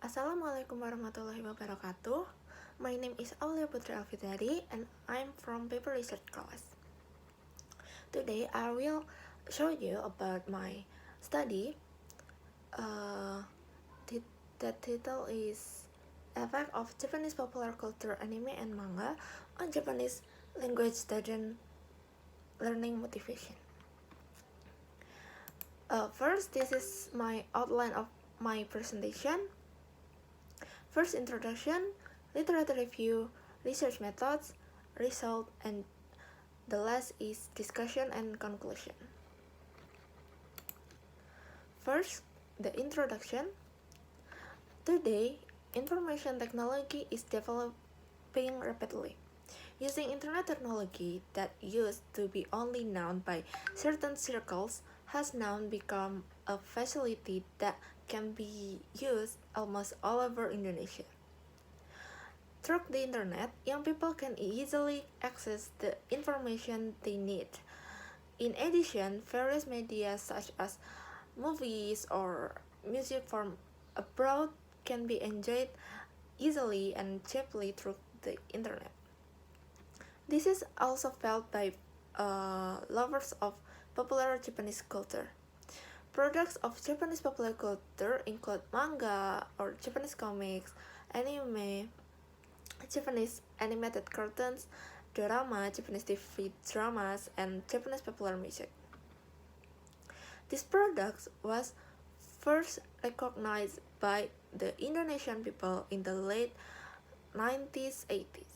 Assalamualaikum warahmatullahi wabarakatuh. My name is Aulia Putri Alfidzari and I'm from paper research class. Today I will show you about my study. The title is Effect of Japanese Popular Culture Anime and Manga on Japanese Language Student Learning Motivation. First, this is my outline of my presentation. First, introduction, literature review, research methods, result, and the last is discussion and conclusion. First, the introduction. Today, information technology is developing rapidly. Using internet technology that used to be only known by certain circles has now become a facility that can be used almost all over Indonesia. Through the internet, young people can easily access the information they need. In addition, various media such as movies or music from abroad can be enjoyed easily and cheaply through the internet. This is also felt by lovers of popular Japanese culture. Products of Japanese popular culture include manga or Japanese comics, anime, Japanese animated cartoons, drama, Japanese TV dramas, and Japanese popular music. This product was first recognized by the Indonesian people in the late 1980s.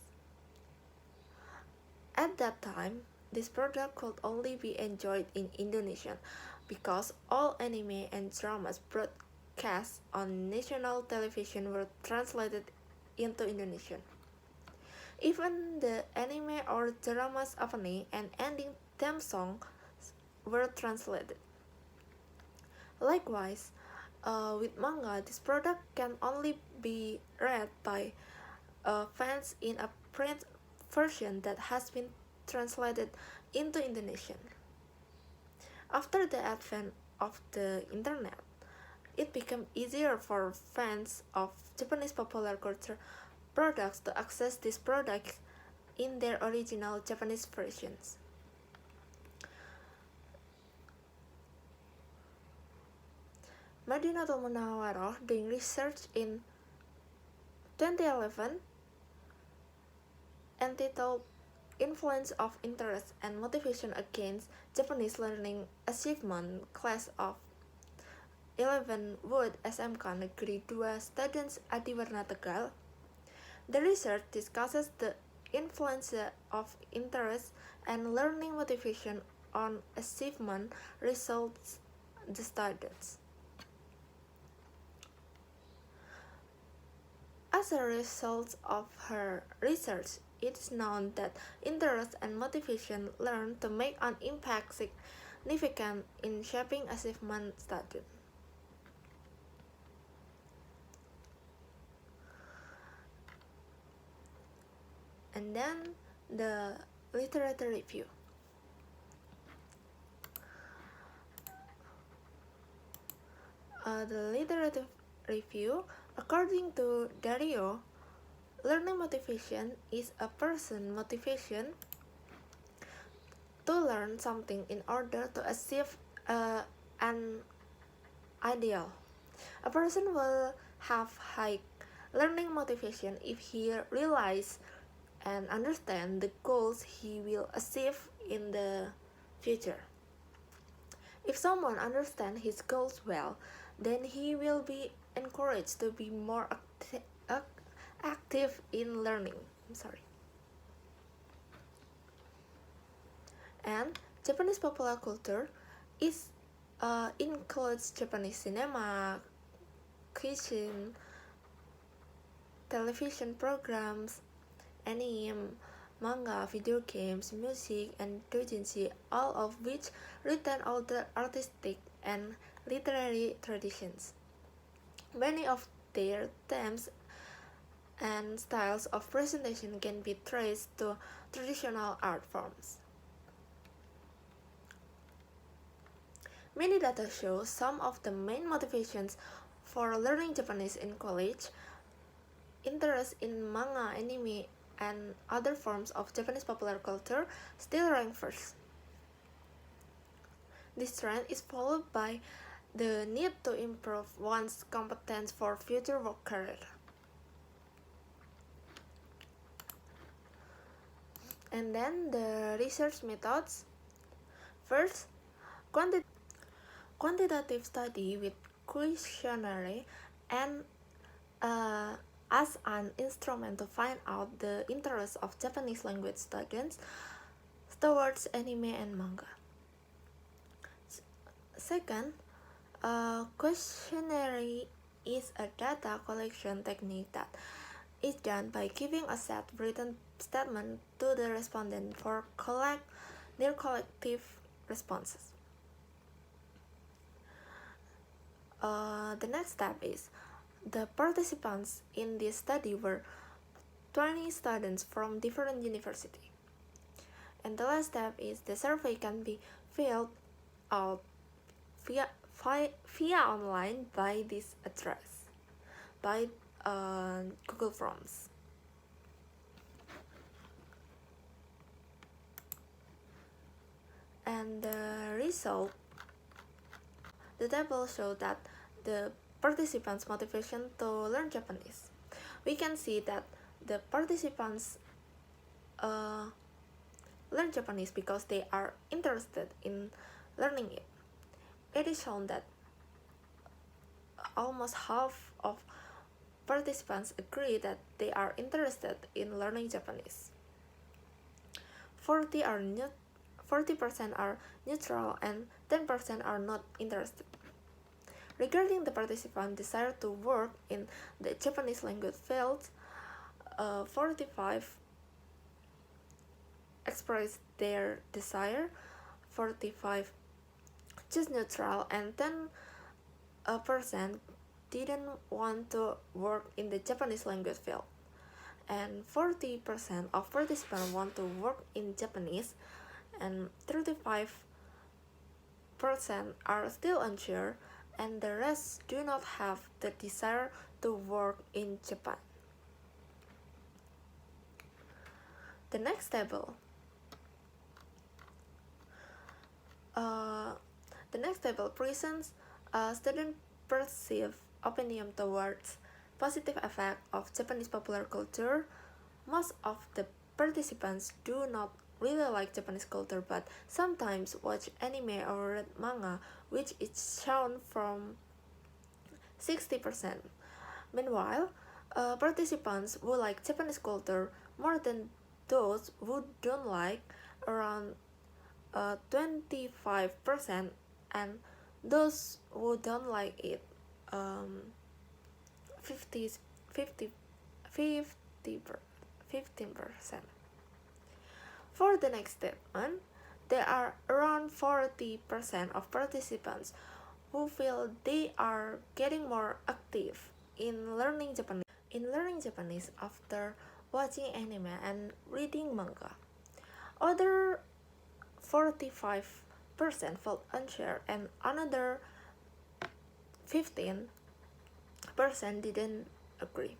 At that time, this product could only be enjoyed in Indonesia because all anime and dramas broadcast on national television were translated into Indonesian. Even the anime or drama's opening and ending theme songs were translated. Likewise, with manga, this product can only be read by fans in a print version that has been translated into Indonesian. After the advent of the internet, it became easier for fans of Japanese popular culture products to access these products in their original Japanese versions. Madinatul Munawwaroh doing research in 2011 entitled Influence of Interest and Motivation Against Japanese Learning Achievement class of 11 Wood SMK Negeri 2 Students Adiwarna Tegal. The research discusses the influence of interest and learning motivation on achievement results the students. As a result of her research, it is known that interest and motivation learn to make an impact significant in shaping achievement status. And then the literature review. The literature review, according to Dario, learning motivation is a person's motivation to learn something in order to achieve an ideal. A person will have high learning motivation if he realizes and understands the goals he will achieve in the future. If someone understands his goals well, then he will be encouraged to be more active in learning. And Japanese popular culture includes Japanese cinema, cuisine, television programs, anime, manga, video games, music, and doujinshi, all of which retain older artistic and literary traditions. Many of their themes and styles of presentation can be traced to traditional art forms. Many data show some of the main motivations for learning Japanese in college, interest in manga, anime, and other forms of Japanese popular culture still rank first. This trend is followed by the need to improve one's competence for future work career. And then the research methods. First, quantitative study with questionnaire and as an instrument to find out the interest of Japanese language students towards anime and manga. Second, questionnaire is a data collection technique that is done by giving a set written statement to the respondent for their collective responses. The next step is the participants in this study were 20 students from different universities. And the last step is the survey can be filled out via online by this address, by Google Forms. And the result, the table shows that the participants' motivation to learn Japanese. We can see that the participants learn Japanese because they are interested in learning it. It is shown that almost half of participants agree that they are interested in learning Japanese. 40% are neutral and 10% are not interested. Regarding the participants' desire to work in the Japanese language field, 45 expressed their desire, 45 choose neutral, and 10% didn't want to work in the Japanese language field. And 40% of participants want to work in Japanese, and 35% are still unsure, and the rest do not have the desire to work in Japan. The next table. The next table presents a student perceived opinion towards positive effect of Japanese popular culture. Most of the participants do not really like Japanese culture, but sometimes watch anime or read manga, which is shown from 60%. Meanwhile, participants who like Japanese culture more than those who don't like, around 25%, and those who don't like it 15%. For the next statement, there are around 40% of participants who feel they are getting more active in learning Japanese after watching anime and reading manga. Other 45% felt unsure, and another 15% didn't agree.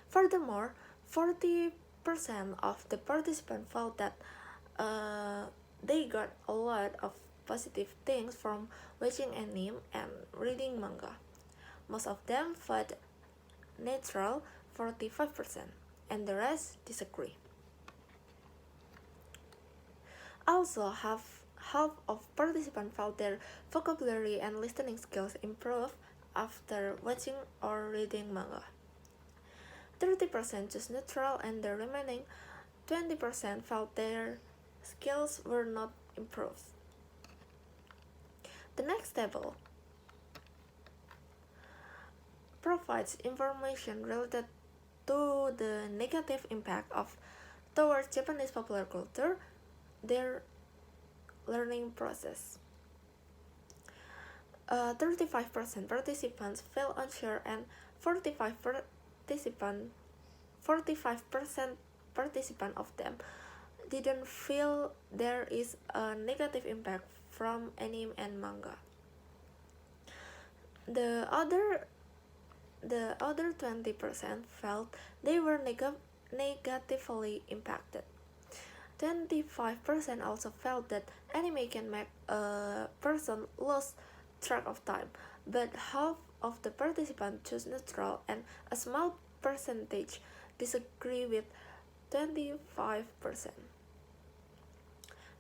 Furthermore, 40% of the participants felt that they got a lot of positive things from watching anime and reading manga. Most of them voted neutral, 45%, and the rest disagree. Also, half of participants felt their vocabulary and listening skills improve after watching or reading manga. 30% chose neutral, and the remaining 20% felt their skills were not improved. The next table provides information related to the negative impact of towards Japanese popular culture, their learning process. 35% participants felt unsure, and 45% of them didn't feel there is a negative impact from anime and manga. The other the other 20% felt they were negatively impacted. 25% also felt that anime can make a person lose track of time, but half of the participants chose neutral and a small percentage disagree with 25%.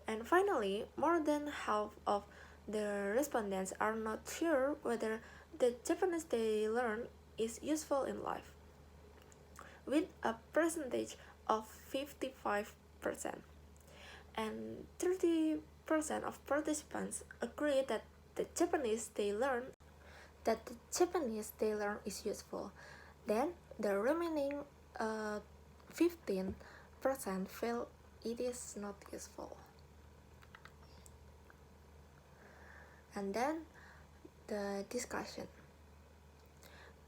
And finally, more than half of the respondents are not sure whether the Japanese they learn is useful in life, with a percentage of 55%. And 30% of participants agree that the Japanese they learn is useful. Then the remaining 15% feel it is not useful. And then the discussion.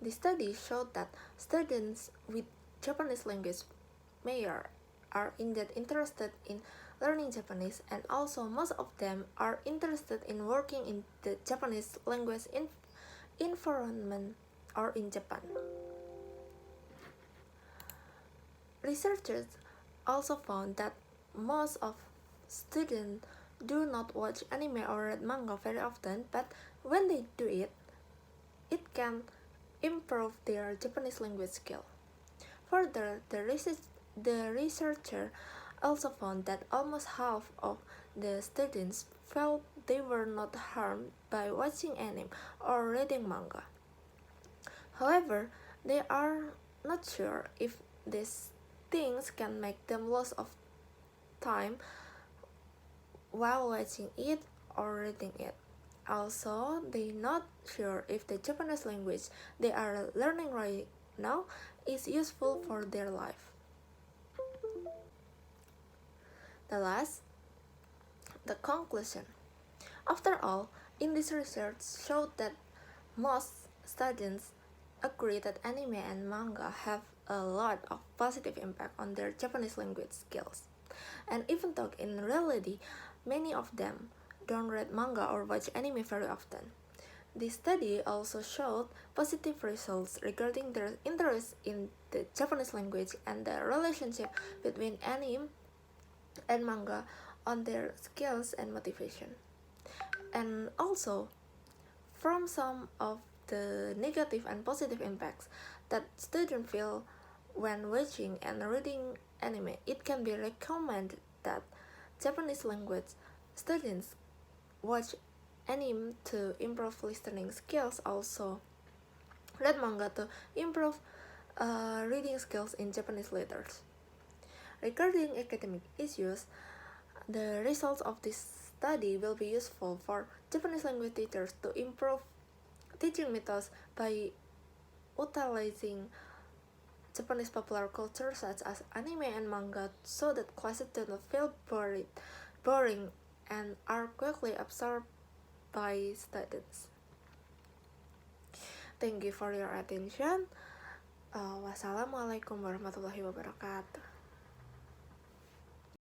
The study showed that students with Japanese language major are indeed interested in learning Japanese, and also most of them are interested in working in the Japanese language environment or in Japan. Researchers also found that most of students do not watch anime or read manga very often, but when they do it, it can improve their Japanese language skill. Further, the researcher also found that almost half of the students felt they were not harmed by watching anime or reading manga. However, they are not sure if these things can make them loss of time while watching it or reading it. Also, they're not sure if the Japanese language they are learning right now is useful for their life. The conclusion. After all, in this research showed that most students agree that anime and manga have a lot of positive impact on their Japanese language skills. And even though in reality, many of them don't read manga or watch anime very often. This study also showed positive results regarding their interest in the Japanese language and the relationship between anime and manga on their skills and motivation. And also, from some of the negative and positive impacts that students feel when watching and reading anime, it can be recommended that Japanese language students watch anime to improve listening skills, also read manga to improve reading skills in Japanese letters. Regarding academic issues, the results of this study will be useful for Japanese language teachers to improve teaching methods by utilizing Japanese popular culture such as anime and manga so that classes do not feel boring and are quickly absorbed by students. Thank you for your attention. Wassalamualaikum warahmatullahi wabarakatuh.